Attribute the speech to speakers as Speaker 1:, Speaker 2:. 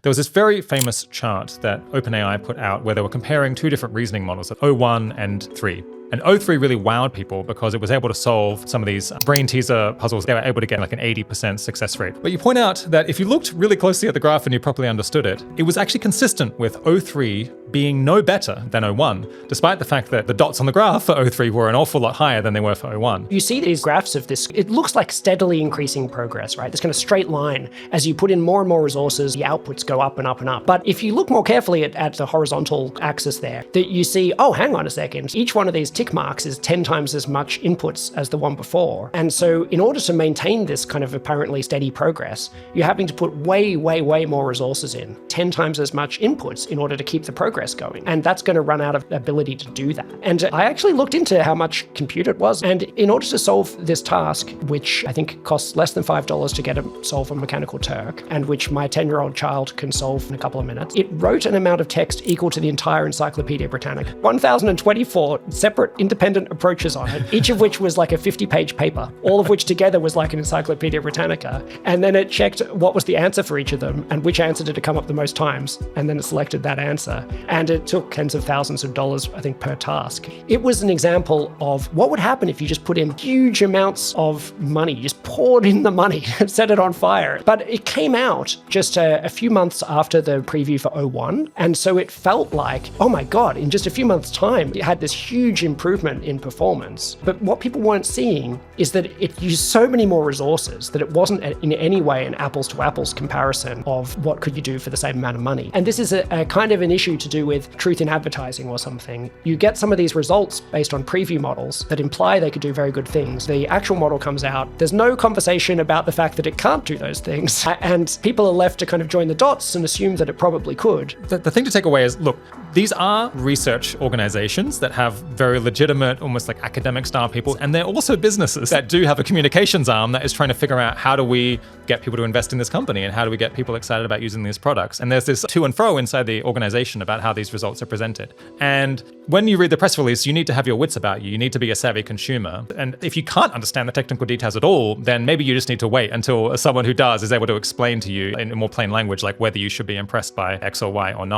Speaker 1: There was this very famous chart that OpenAI put out where they were comparing two different reasoning models, O1 and 3. And O3 really wowed people because it was able to solve some of these brain teaser puzzles. They were able to get like an 80% success rate. But you point out that if you looked really closely at the graph and you properly understood it, it was actually consistent with O3 being no better than O1, despite the fact that the dots on the graph for O3 were an awful lot higher than they were for O1.
Speaker 2: You see these graphs of this, it looks like steadily increasing progress, right? This kind of straight line. As you put in more and more resources, the outputs go up and up and up. But if you look more carefully at the horizontal axis there, that you see, oh, hang on a second, each one of these tick marks is 10 times as much inputs as the one before. And so in order to maintain this kind of apparently steady progress, you're having to put way, way, way more resources in, 10 times as much inputs in order to keep the progress going. And that's going to run out of ability to do that. And I actually looked into how much compute it was. And in order to solve this task, which I think costs less than $5 to solve a Mechanical Turk, and which my 10-year-old child can solve in a couple of minutes, it wrote an amount of text equal to the entire Encyclopedia Britannica. 1,024 separate independent approaches on it, each of which was like a 50-page paper, all of which together was like an Encyclopedia Britannica. And then it checked what was the answer for each of them and which answer did it come up the most times. And then it selected that answer. And it took tens of thousands of dollars, I think, per task. It was an example of what would happen if you just put in huge amounts of money, you just poured in the money and set it on fire. But it came out just a few months after the preview for O1. And so it felt like, oh my God, in just a few months' time, it had this huge improvement in performance. But what people weren't seeing is that it used so many more resources that it wasn't in any way an apples to apples comparison of what could you do for the same amount of money. And this is a kind of an issue to do with truth in advertising or something. You get some of these results based on preview models that imply they could do very good things. The actual model comes out, there's no conversation about the fact that it can't do those things. And people are left to kind of join the dots and assume that it probably could.
Speaker 1: The thing to take away is, look, these are research organizations that have very legitimate, almost like academic style people, and they're also businesses that do have a communications arm that is trying to figure out how do we get people to invest in this company and how do we get people excited about using these products. And there's this to and fro inside the organization about how these results are presented. And when you read the press release, you need to have your wits about you. You need to be a savvy consumer. And if you can't understand the technical details at all, then maybe you just need to wait until someone who does is able to explain to you in more plain language, like whether you should be impressed by X or Y or not.